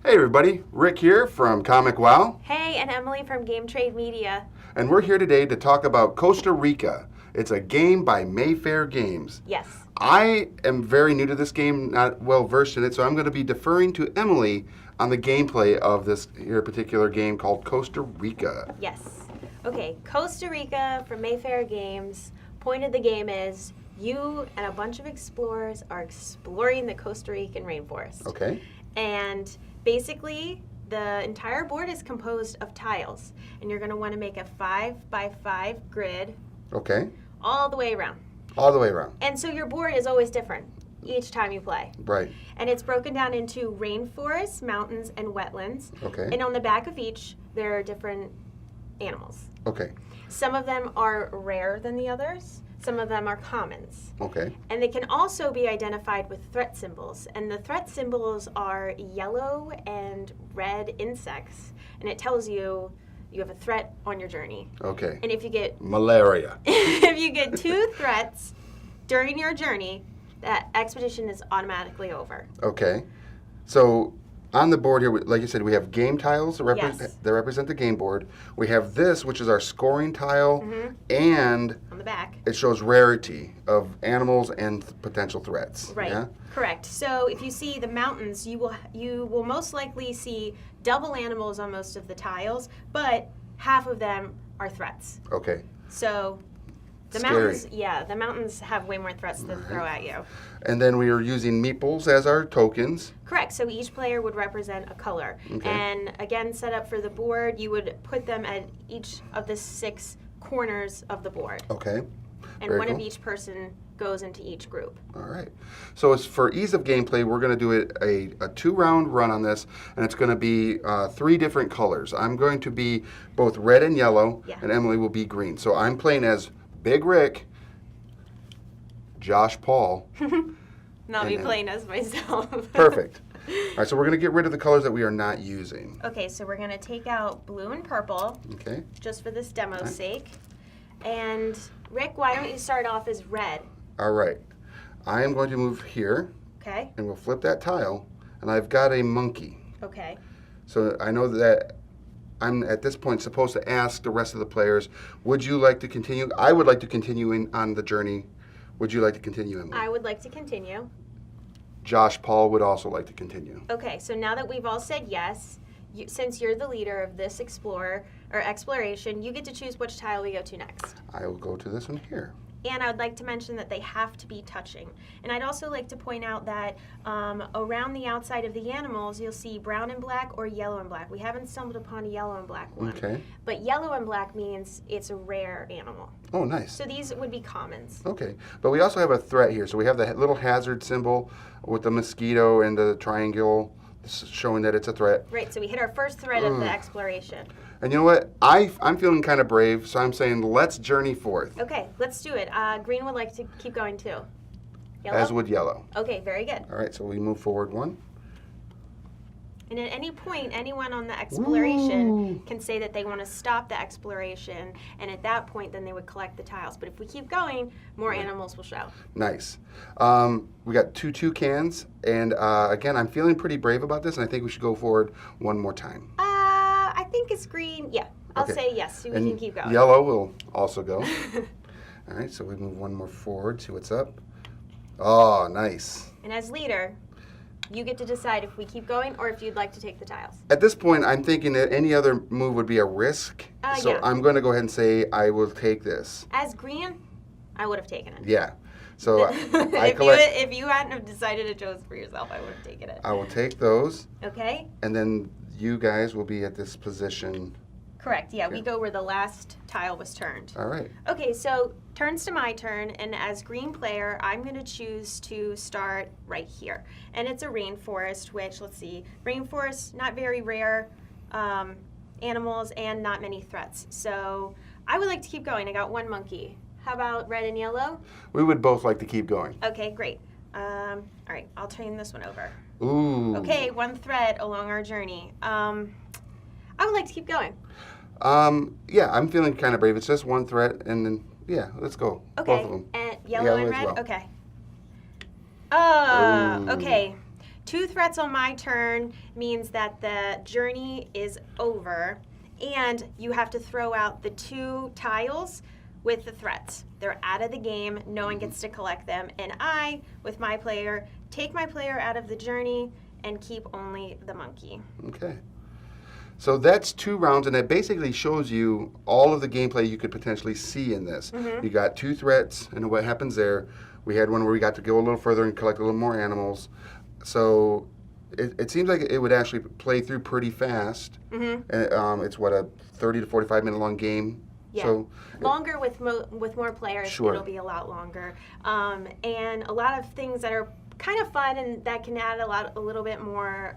Hey everybody, Rick here from ComicWow. Hey, and Emily from Grame Trade Media. And we're here today to talk about Costa Rica. It's a game by Mayfair Games. Yes. I am very new to this game, not well versed in it, so I'm going to be deferring to Emily on the gameplay of this here particular game called Costa Rica. Yes. Okay, Costa Rica from Mayfair Games. Point of the game is you and a bunch of explorers are exploring the Costa Rican rainforest. Okay. And basically, the entire board is composed of tiles, and you're going to want to make a 5x5 grid. Okay. All the way around. All the way around. And so your board is always different each time you play. Right. And it's broken down into rainforests, mountains, and wetlands. Okay. And on the back of each, there are different animals. Okay. Some of them are rarer than the others. Some of them are commons. Okay. And they can also be identified with threat symbols. And the threat symbols are yellow and red insects. And it tells you you have a threat on your journey. Okay. And if you get malaria. if you get 2 threats during your journey, that expedition is automatically over. Okay. So on the board here, like you said, we have game tiles that Yes. represent the game board. We have this, which is our scoring tile, and On the back. it shows rarity of animals and potential threats. Right. Yeah? Correct. So if you see the mountains, you will most likely see double animals on most of the tiles, but half of them are threats. Okay. So the Scary. the mountains have way more threats to throw at you. And then we are using meeples as our tokens. Correct. So each player would represent a color. Okay. And again, set up for the board, you would put them at each of the 6 corners of the board. Okay. And Very one of cool. each person goes into each group. All right. So as for ease of gameplay, we're going to do a 2-round run on this, and it's going to be 3 different colors. I'm going to be both red and yellow, Yeah. and Emily will be green. So I'm playing as Big Rick, Josh Paul. Not me And, playing as myself. Perfect. All right, so we're going to get rid of the colors that we are not using. Okay, so we're going to take out blue and purple, Okay. just for this demo's Okay. sake. And Rick, why don't you start off as red? All right. I am going to move here, Okay? and we'll flip that tile, and I've got a monkey. Okay. So I know that I'm at this point supposed to ask the rest of the players, would you like to continue? I would like to continue on the journey. Would you like to continue, Emily? I would like to continue. Josh Paul would also like to continue. Okay, so now that we've all said yes, since you're the leader of this exploration, you get to choose which tile we go to next. I will go to this one here. And I would like to mention that they have to be touching. And I'd also like to point out that around the outside of the animals, you'll see brown and black or yellow and black. We haven't stumbled upon a yellow and black one. Okay. But yellow and black means it's a rare animal. Oh, nice. So these would be commons. Okay. But we also have a threat here. So we have the little hazard symbol with the mosquito and the triangle showing that it's a threat. Right, so we hit our first thread of the exploration. And you know what? I'm feeling kind of brave, so I'm saying let's journey forth. Okay, let's do it. Green would like to keep going too. Yellow? As would yellow. Okay, very good. All right, so we move forward 1. And at any point, anyone on the exploration Woo. can say that they want to stop the exploration, and at that point, then they would collect the tiles. But if we keep going, more animals will show. Nice. We got 2 toucans, and again, I'm feeling pretty brave about this, and I think we should go forward one more time. I think it's green. Yeah, I'll Okay. say yes, so we And can keep going. yellow will also go. All right, so we move one more forward, see what's up. Oh, nice. And as leader, you get to decide if we keep going or if you'd like to take the tiles. At this point, I'm thinking that any other move would be a risk, so Yeah. I'm going to go ahead and say I will take this. As green, I would have taken it. Yeah. So if you hadn't have decided to choose for yourself, I would have taken it. I will take those, Okay? and then you guys will be at this position. Correct, yeah, Okay. we go where the last tile was turned. All right. Okay, so turns to my turn, and as green player, I'm going to choose to start right here. And it's a rainforest, which, let's see, rainforest, not very rare animals and not many threats. So I would like to keep going. I got 1 monkey. How about red and yellow? We would both like to keep going. Okay, great. All right, I'll turn this one over. Ooh. Okay, 1 thread along our journey. I would like to keep going. Yeah, I'm feeling kind of brave. It's just 1 threat, and then, yeah, let's go. Okay, Both of them. and yellow and as red? well. Okay. Ooh. Okay. 2 threats on my turn means that the journey is over, and you have to throw out the 2 tiles with the threats. They're out of the game. No one gets to collect them. And I, with my player, take my player out of the journey and keep only the monkey. Okay. So that's 2 rounds, and that basically shows you all of the gameplay you could potentially see in this. You got 2 threats, and what happens there. We had one where we got to go a little further and collect a little more animals. So it seems like it would actually play through pretty fast. It's what, a 30 to 45 minute long game. Yeah, so longer with more players. Sure. It'll be a lot longer, and a lot of things that are kind of fun and that can add a little bit more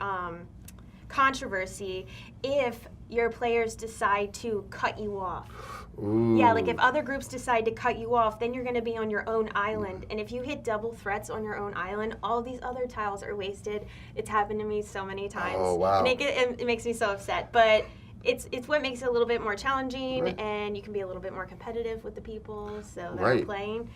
controversy if your players decide to cut you off. Ooh. Yeah, like if other groups decide to cut you off, then you're going to be on your own island. And if you hit double threats on your own island, all these other tiles are wasted. It's happened to me so many times. Oh, wow. And it makes me so upset. But it's what makes it a little bit more challenging, Right. and you can be a little bit more competitive with the people that Right. are playing.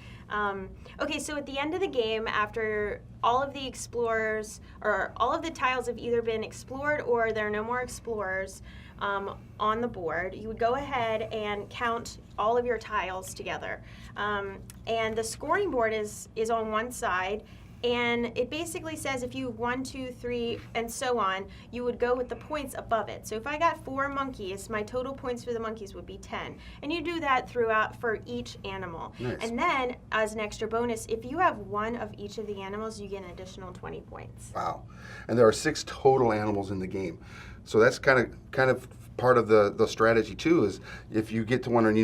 Okay, so at the end of the game, after all of the explorers, or all of the tiles have either been explored or there are no more explorers on the board, you would go ahead and count all of your tiles together. And the scoring board is on one side, and it basically says if you have 1, 2, 3, and so on, you would go with the points above it. So if I got 4 monkeys, my total points for the monkeys would be 10. And you do that throughout for each animal. Nice. And then, as an extra bonus, if you have 1 of each of the animals, you get an additional 20 points. Wow. And there are 6 total animals in the game. So that's kind of part of the strategy too, is if you get to one and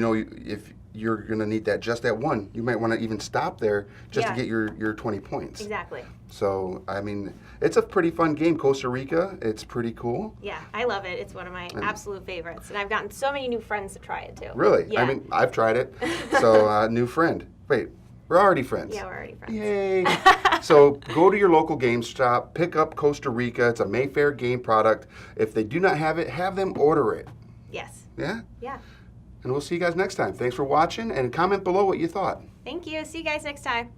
if you're going to need just that one, you might want to even stop there just to get your 20 points. Exactly. So, I mean, it's a pretty fun game. Costa Rica, it's pretty cool. Yeah, I love it. It's one of my absolute favorites. And I've gotten so many new friends to try it too. Really? Yeah. I mean, I've tried it. So, new friend. Wait, we're already friends. Yeah, we're already friends. Yay. So go to your local game shop, pick up Costa Rica. It's a Mayfair game product. If they do not have it, have them order it. Yes. Yeah? Yeah. And we'll see you guys next time. Thanks for watching, and comment below what you thought. Thank you. See you guys next time.